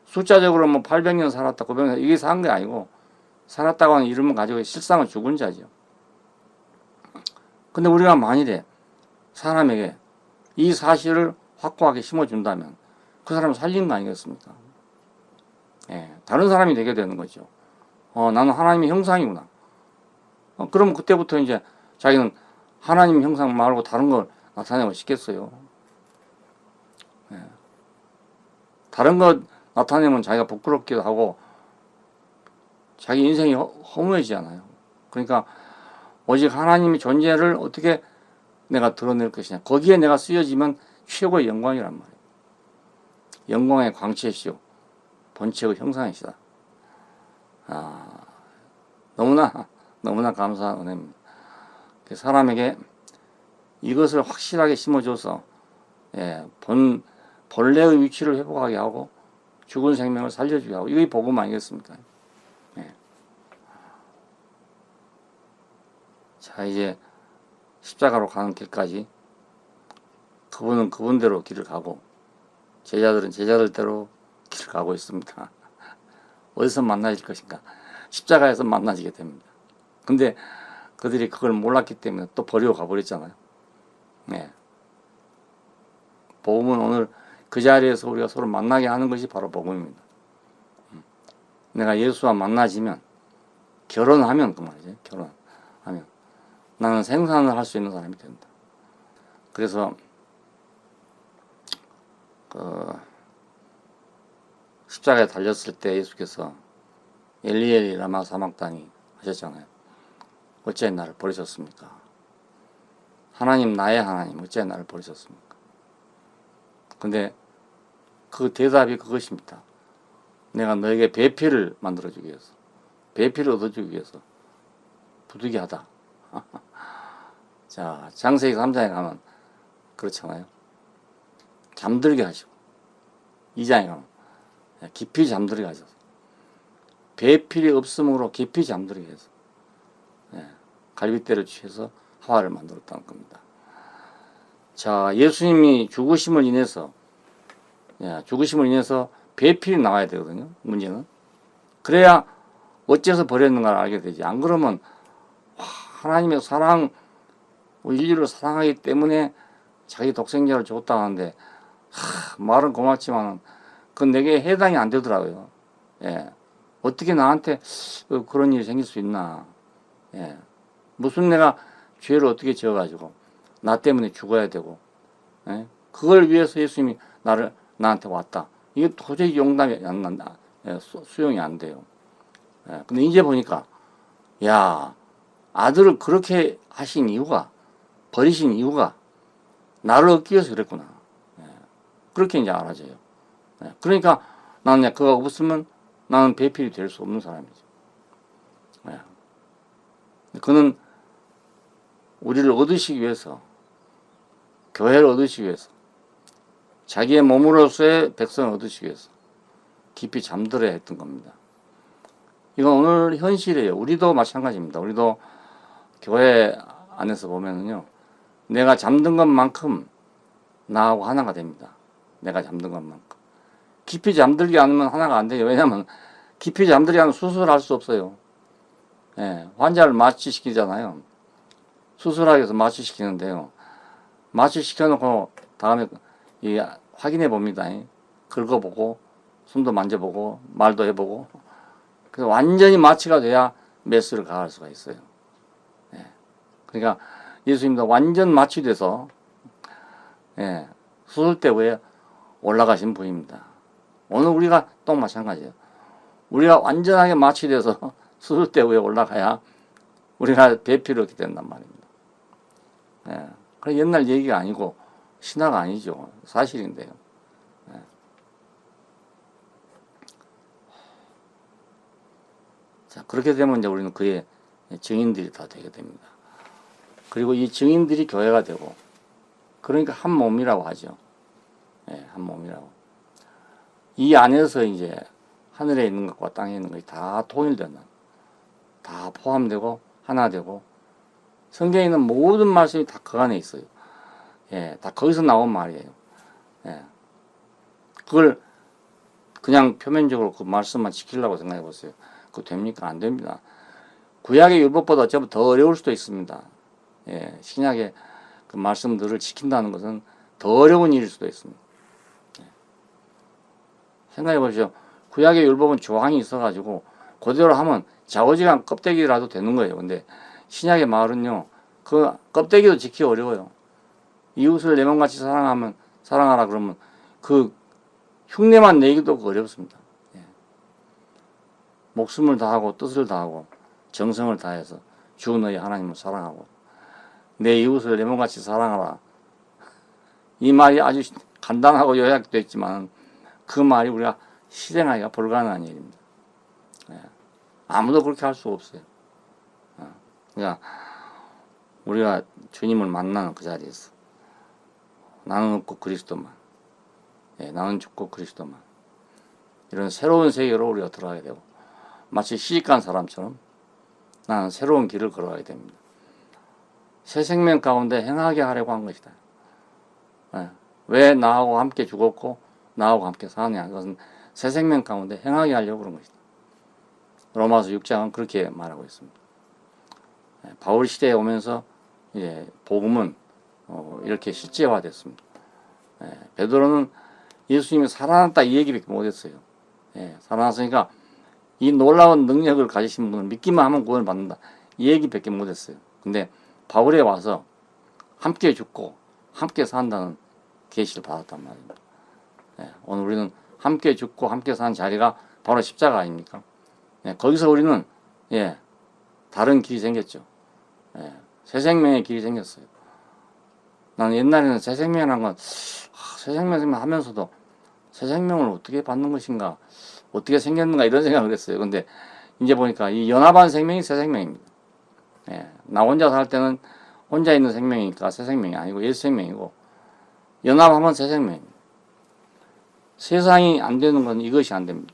숫자적으로 뭐 800년 살았다, 900년 이게 산 게 아니고, 살았다고 하는 이름을 가지고 실상은 죽은 자죠. 근데 우리가 만일에 사람에게 이 사실을 확고하게 심어준다면 그 사람을 살린 거 아니겠습니까? 예, 다른 사람이 되게 되는 거죠. 나는 하나님의 형상이구나. 그러면 그때부터 이제 자기는 하나님 형상 말고 다른 걸 나타내고 싶겠어요. 예. 다른 거 나타내면 자기가 부끄럽기도 하고 자기 인생이 허무해지잖아요. 그러니까 오직 하나님의 존재를 어떻게 내가 드러낼 것이냐, 거기에 내가 쓰여지면 최고의 영광이란 말이에요. 영광의 광채시오, 본체의 형상이시다. 너무나 감사한 은혜입니다. 사람에게 이것을 확실하게 심어줘서, 예, 본래의 위치를 회복하게 하고 죽은 생명을 살려주게 하고, 이게 복음 아니겠습니까? 예. 자, 이제 십자가로 가는 길까지 그분은 그분대로 길을 가고 제자들은 제자들대로 길을 가고 있습니다. 어디서 만나질 것인가? 십자가에서 만나지게 됩니다. 근데 그들이 그걸 몰랐기 때문에 또 버리고 가버렸잖아요. 네. 복음은 오늘 그 자리에서 우리가 서로 만나게 하는 것이 바로 복음입니다. 내가 예수와 만나지면, 결혼하면, 그 말이죠. 결혼하면 나는 생산을 할 수 있는 사람이 된다. 그래서 십자가에 달렸을 때 예수께서 엘리 라마 사막다니 하셨잖아요. 어째 나를 버리셨습니까? 하나님, 나의 하나님, 어째 나를 버리셨습니까? 근데 그 대답이 그것입니다. 내가 너에게 배필을 만들어주기 위해서, 배필을 얻어주기 위해서 부득이하다. 자, 창세기 3장에 가면 그렇잖아요. 잠들게 하시고, 2장에 가면 깊이 잠들게 하셔서, 배필이 없으므로 깊이 잠들게 해서 갈빗대를 취해서 하와를 만들었다는 겁니다. 자, 예수님이 죽으심을 인해서 배필이 나와야 되거든요. 문제는. 그래야 어째서 버렸는가를 알게 되지. 안 그러면 하나님의 사랑, 인류를 사랑하기 때문에 자기 독생자를 줬다 하는데 말은 고맙지만 그건 내게 해당이 안 되더라고요. 예. 어떻게 나한테 그런 일이 생길 수 있나. 예. 무슨 내가 죄를 어떻게 지어가지고 나 때문에 죽어야 되고, 예? 그걸 위해서 예수님이 나한테 왔다. 이게 도저히 용담이 안 난다. 예, 수용이 안 돼요. 예, 근데 이제 보니까, 야, 아들을 그렇게 하신 이유가, 버리신 이유가 나를 얻기 위해서 그랬구나. 예, 그렇게 이제 알아져요. 예, 그러니까 나는 그가 없으면 나는 배필이 될 수 없는 사람이죠. 예. 그는 우리를 얻으시기 위해서, 교회를 얻으시기 위해서, 자기의 몸으로서의 백성을 얻으시기 위해서 깊이 잠들어야 했던 겁니다. 이건 오늘 현실이에요. 우리도 마찬가지입니다. 우리도 교회 안에서 보면은요, 내가 잠든 것만큼 나하고 하나가 됩니다. 내가 잠든 것만큼. 깊이 잠들지 않으면 하나가 안 돼요. 왜냐하면 깊이 잠들지 않으면 수술할 수 없어요. 예, 환자를 마취시키잖아요. 수술하기 위해서 마취시키는데요. 마취시켜놓고 다음에 확인해 봅니다. 긁어보고 손도 만져보고 말도 해보고 그래서 완전히 마취가 돼야 메스를 가할 수가 있어요. 예. 그러니까 예수님도 완전 마취돼서 수술대 위에 올라가신 분입니다. 오늘 우리가 또 마찬가지예요. 우리가 완전하게 마취돼서 수술대 위에 올라가야 우리가 배필을 얻게 된단 말입니다. 예. 그 옛날 얘기가 아니고 신화가 아니죠. 사실인데요. 예. 자, 그렇게 되면 이제 우리는 그의 증인들이 다 되게 됩니다. 그리고 이 증인들이 교회가 되고, 그러니까 한 몸이라고 하죠. 예, 한 몸이라고. 이 안에서 이제 하늘에 있는 것과 땅에 있는 것이 다 통일된다. 다 포함되고 하나 되고, 성경에 있는 모든 말씀이 다 그 안에 있어요. 예, 다 거기서 나온 말이에요. 예. 그걸 그냥 표면적으로 그 말씀만 지키려고 생각해 보세요. 그거 됩니까? 안 됩니다. 구약의 율법보다 어쩌면 더 어려울 수도 있습니다. 예, 신약의 그 말씀들을 지킨다는 것은 더 어려운 일일 수도 있습니다. 예. 생각해 보십시오. 구약의 율법은 조항이 있어가지고 그대로 하면 좌우지간 껍데기라도 되는 거예요. 근데 신약의 말은요, 그 껍데기도 지키기 어려워요. 이웃을 내 몸같이 사랑하라 그러면 그 흉내만 내기도 어렵습니다. 예. 목숨을 다하고 뜻을 다하고 정성을 다해서 주 너희 하나님을 사랑하고 내 이웃을 내 몸같이 사랑하라. 이 말이 아주 간단하고 요약되어 있지만 그 말이 우리가 실행하기가 불가능한 일입니다. 예. 아무도 그렇게 할 수가 없어요. 그러니까 우리가 주님을 만나는 그 자리에서 나는 없고 그리스도만, 예, 나는 죽고 그리스도만, 이런 새로운 세계로 우리가 들어가게 되고 마치 시집간 사람처럼 나는 새로운 길을 걸어가게 됩니다. 새 생명 가운데 행하게 하려고 한 것이다. 예, 왜 나하고 함께 죽었고 나하고 함께 사느냐, 그것은 새 생명 가운데 행하게 하려고 그런 것이다. 로마서 6장은 그렇게 말하고 있습니다. 예, 바울 시대에 오면서 이제 복음은 이렇게 실제화됐습니다. 예, 베드로는 예수님이 살아났다 이 얘기밖에 못했어요. 예, 살아났으니까 이 놀라운 능력을 가지신 분은 믿기만 하면 구원을 받는다 이 얘기밖에 못했어요. 근데 바울에 와서 함께 죽고 함께 산다는 계시를 받았단 말입니다. 오늘 우리는 함께 죽고 함께 사는 자리가 바로 십자가 아닙니까? 거기서 우리는 다른 길이 생겼죠. 새 생명의 길이 생겼어요. 나는 옛날에는 새 생명이라는 건 새 생명 하면서도 새 생명을 어떻게 받는 것인가, 어떻게 생겼는가 이런 생각을 했어요. 근데 이제 보니까 이 연합한 생명이 새 생명입니다. 나 혼자 살 때는 혼자 있는 생명이니까 새 생명이 아니고 옛 생명이고, 연합하면 새 생명입니다. 세상이 안 되는 건 이것이 안 됩니다.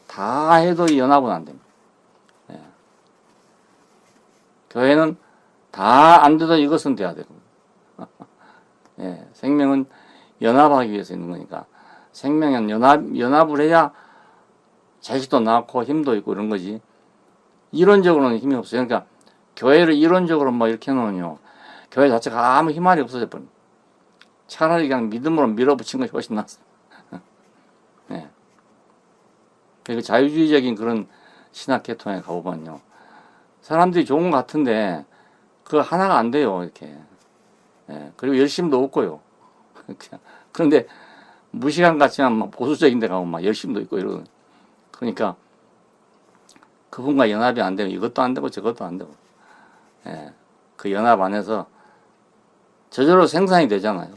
다 해도 이 연합은 안 됩니다. 교회는 다 안 돼도 이것은 돼야 되고, 생명은 연합하기 위해서 있는 거니까, 생명은 연합을 해야 자식도 낳고 힘도 있고 이런 거지. 이론적으로는 힘이 없어요. 그러니까 교회를 이론적으로 뭐 이렇게 해놓으면요, 교회 자체가 아무 힘안이 없어져 버립니다. 차라리 그냥 믿음으로 밀어붙인 것이 훨씬 낫습니다. 그리고 자유주의적인 그런 신학 계통에 가보면요, 사람들이 좋은 것 같은데 그거 하나가 안 돼요, 이렇게. 그리고 열심도 없고요. 그런데 무시간 같지만 막 보수적인 데 가면 막 열심도 있고 이러고. 그러니까 그분과 연합이 안 되면 이것도 안 되고 저것도 안 되고. 그 연합 안에서 저절로 생산이 되잖아요.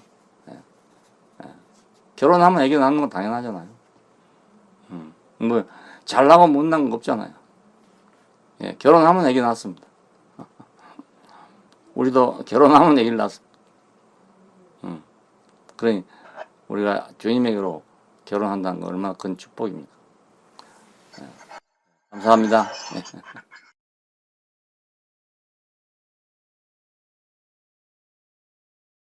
결혼하면 애기 낳는 건 당연하잖아요. 뭐 잘나고 못난 거 없잖아요. 결혼하면 애기 낳습니다. 우리도 결혼하면 애기를 낳습니다. 그러니 우리가 주님에게로 결혼한다는 건 얼마나 큰 축복입니까? 감사합니다.